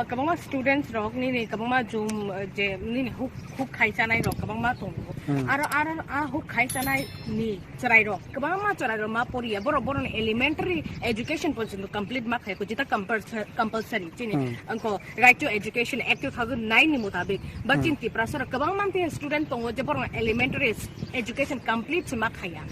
kabang students rok ni kabang zoom je ni hook khai chanai rok kabang tong ara hook khai chanai ni charai rok kabang charai rok ma pori boro elementary education portion complete ma khai ko jita compulsory chini anko right to education act 2009 ni mutabik bachin ti prasar kabang student tong je boro elementary education complete ma khaya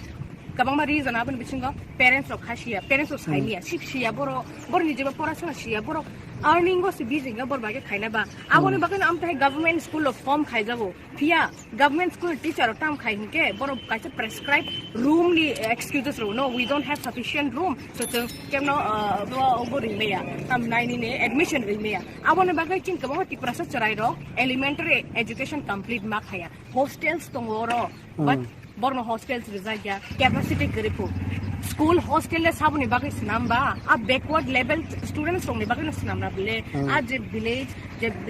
kabang reason aban bichingo parents rok khashia parents rok saimia shikshia boro ni je porasana shia boro earning go busy ga bor bage khaina ba abone bakan am tai government school of form khai jabo pia government school teacher tam khai ke bor kaise prescribe room ni excuses ro no we don't have sufficient room so kem no obori meya tam nine ni admission ri meya abone bagai chin kabang ti process charai ro elementary education complete ma khaya hostels tongoro but borno hostels result ya capacity gripo school hostel le sabuni bagai sinamba a backward level students rong ni bagai sinamba bile a je village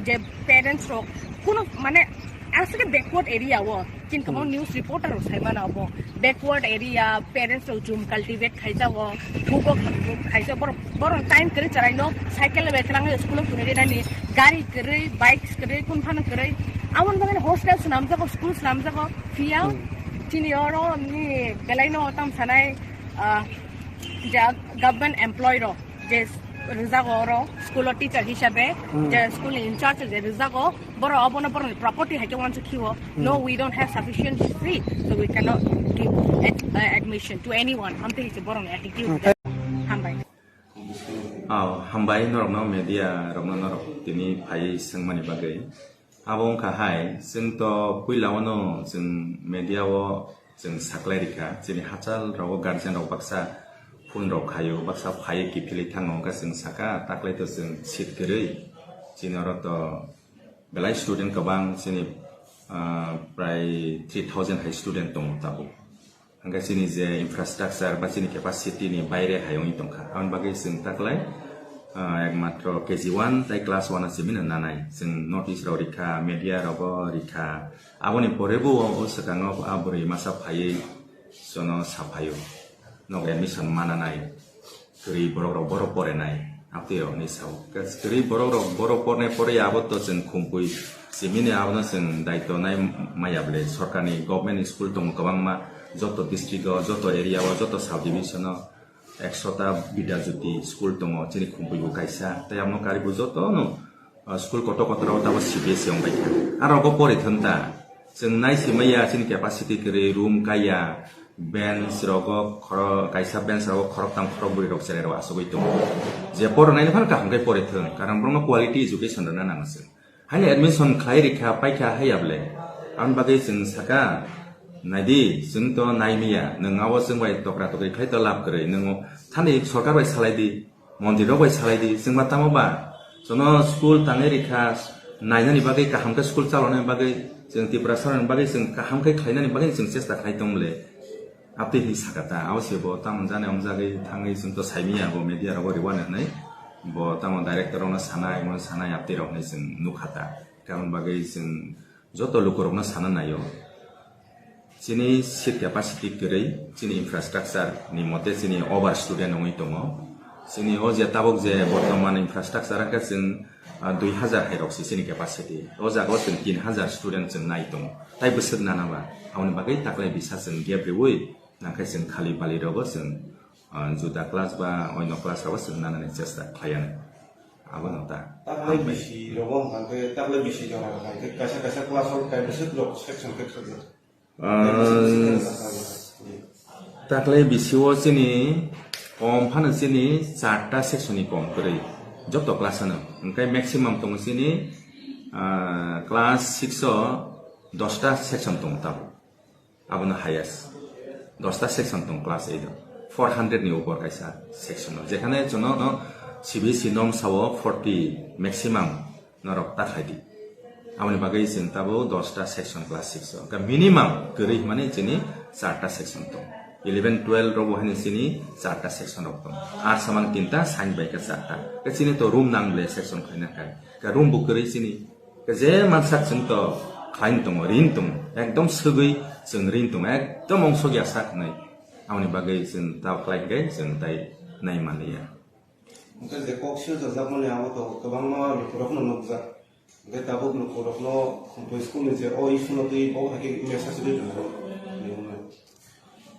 je parents rong kuno mane asake backward area wo kin kamo news reporter sai mana bo backward area parents rong jum cultivate khaisa wo thuko khaisa bor time kare charai no cycle le betrang school pune re ni gari kare bikes kare kun phana kare awon bagai hostels namja ko schools namja ko fia chini oro ni kalai no tam sanai government employee ro je rizago ro school teacher hisabe je school in charge je rizago boro abono property hake want to kiwo no we don't have sufficient fee so we cannot give admission to anyone amte hise boro attitude hambai hambai norok no media rok no norok tini phai singmani bagai abong ka hai sing to puilawano sing media wo sing saklarika jeni hachal rawo guardian rok baksa phun rok khayo baksa phai ki phili thangong ka sing saka taklai to sing sit gerei jeni oro to belai student kabang jeni prai 3000 high student tong tabu hangga sini je infrastructure ba sini capacity ni baire hayong itongkha aun bagai sing taklai একমাত্র KG1 তাই ক্লাস 1 আছে মিনা নানাই जों নটিস রাव রিখা মিডিয়া রাव রিখা আবনি পরেবো সকাঙ্গ আবরি মাসা ফাयै জনো সাফাयो নক এডমিশন মানানাই গরি বড় পড়েনাই আপতেও নিসাও গরি বড় পড়নে পরে আবত जों khumpui সিমিনে আবনা जों দায়িত্ব নাই মায়াবলে সরকারি গভর্নমেন্ট স্কুল দং গোबांमा যত ডিস্ট্রিক্ট যত এরিয়া যত সাব ডিভিশন 100টা বিদ্যা জ্যোতি স্কুল দङ जेरै खुम्पुइबो कायसा ताय आमनो कारिबो जतनो स्कुल कटराव दाबो CBSE आव बायखा आरो परे थन्ता जों नायसिमैया जोंनि केपासिटी करे रूम काया बेन्च रगो खर कायसा बेन्च रगो खरकताम खरबुरि रग जेरै रग आसगै दङ जे परनायनि फान काहंगै परे थों कारण ब्रह्म क्वालिटी एजुकेशन रना नांगसो हानि एडमिशन खाय रिखा पाइखा हायाबले आन बागै जों साका नायदि जों तो नायमिया नोंआव जों बाय तक्रा तक्रि खाय तो लाभ करे नों थानै सरकार बाय सालायदि मन्दिराव बाय सालायदि जों मा तामबा जनो स्कुल थाङै रिखा नायनानि बागै काहामखै स्कुल चालनानि बागै जों तिब्रा सरनानि बागै जों काहामखै खायनानि बागै जों चेष्टा खायदोंले आपते हि साकाता आवसेबो ताम जाने हमजागै थाङै जों तो साइमिया बो मिडिया राव रिवानै बो ताम डाइरेक्टरनो सानाय आपते रावनै जों नुखाता कारण बागै जों जतो लोकरनो साना नायो Sini seat capacity kerei, sini infrastructure ni mote sini over student nongi tongo. Sini oja tabok je bortoman infrastructure ka sin 2000 hairok sini capacity. Oja go sin 3000 student sin nai tongo. Tai besar nana ba. Awon bagai taklai bisa sin gebrewoi. Nangkai sin khali bali rogo sin juda class ba oino class rogo sin nana ni chesta khayan. Awon ota. Taklai bisi rogo mangke taklai bisi jora mangke kasa class hol kai besar lok section ke ताकले बिसिओ सिनी कम फानो सिनी 4टा सेक्सननि कम करे जब तो क्लास न ओंखाय मैक्सिमाम दङ सिनी क्लास 6 ओ 10टा सेक्सन दङ ता आबनो हाईएस्ट 10टा सेक्सन दङ क्लास 8 400 नि ऊपर कायसा सेक्सन जेखाने जनो न CBSE नम सावो 40 मैक्सिमाम नरक ताखायदि आमनि बागै जों ताबो 10टा सेक्सन क्लास 6 का मिनिमाम गरै माने जोंनि 4टा सेक्सन दं 11 12 रबो हानि जोंनि 4टा सेक्सन दं आर समान 3टा साइन बाय का 4टा का जोंनि तो रूम नांगले सेक्सन खायना का रूम बुक गरै जोंनि का जे मानसा जों तो खाइन दं रिन दं एकदम सगै जों रिन दं एकदम अंश गया साखनै आमनि बागै जों ता क्लाइगै जों दाय नाय मानिया Oke, dekok sih jajak mana aku tuh, kebang mah lukurok no nukza. Oke, tabuk lukurok no khumpui school ni je, oh isu no tuh, oh haki mesa sudah dulu.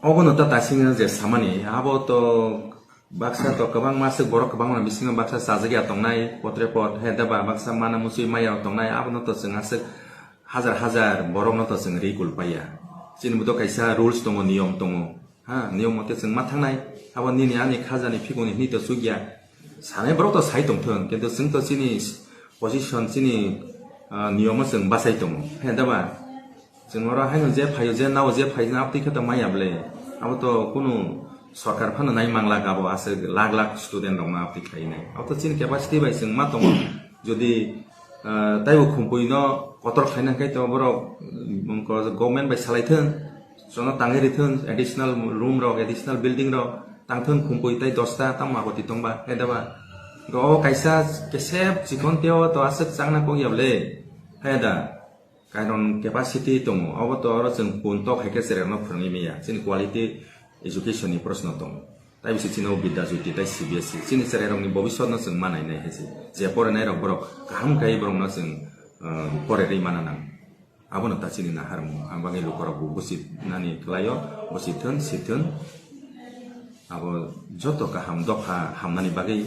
어거는 또 다시는 제 사만이 아버 또 박사 또 그방 마스 보러 그방 만 미싱은 박사 사즈기 아동나이 포트레포트 헤다바 박사 마나 무수이 마야 아동나이 아버는 또 승하스 하잘 보러는 또 승리 굴빠야 지금부터 가이사 룰스 동어 니엄 동어 하 니엄 못해 승 마탕나이 아버 니니 아니 카자니 피곤이 니또 수기야 사내 보러 또 사이 동턴 근데 승또 지니 포지션 지니 니엄은 승 바사이 동어 헤다바 जोंरा हाय जे फायो जे नाव जे फायो आपति खत मायाबले अब तो कुनु सरकार फान नाय मांगला गाबो आसे लाख लाख स्टुडेन्ट रंग आपति खाइने अब तो चिन क्यापासिटी बाय जों मा दङ जदि ताइबो खुम्पुइ न कतर खाइना खाइ तो बरो गभर्नमेन्ट बाय सालायथोन जन तांगेरिथोन एडिशनल रूम र एडिशनल बिल्डिं र तांथोन खुम्पुइ ताइ 10 ता ताम मागति तंबा हेदाबा गो काइसा केसेब जिखन तेव तो आसे चांगना को याबले हेदा कारण कैपेसिटी दङ अब तो जों पुनतो हाइके जेरावनो फोरोंगिमिया जोंनि क्वालिटी एजुकेशननि प्रश्न दङ ताइ बिसि चिनो बिद्या जुति ताइ सीबीएसई जोंनि जेरावनि भबिष्यतनो जों मानायनाय हेसि जे फरायनाय रग बरक गाहाम गाय बरंनो जों फरायरै मानानां आबोनो ताचिनि ना हारमु आंबाङै लुकराबु बुसि नानि क्लायो बुसिथोन सिथोन आबो जतो गाहाम दफा हामनानि बागै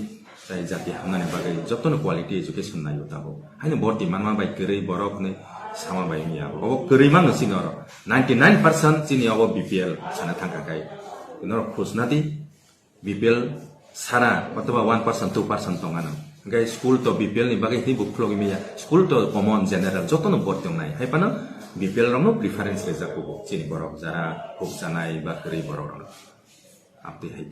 ताइ जाति हामनानि बागै जतोनो क्वालिटी एजुकेशन नायो ताबो हायनो बर्ति मानमा बाय गरै बरकनि sama bayi ya, oh keriman nasi noro, 99% sini oh BPL sana tangkakai, noro khusus nanti BPL sana atau 1% 2% tongan, guys school to BPL ni bagai ini buk lagi ya, school to common general, joto no bot yang naik, hai pana BPL romo preference leza kubo, sini borok zara khusus sana iba keri borok, abdi hai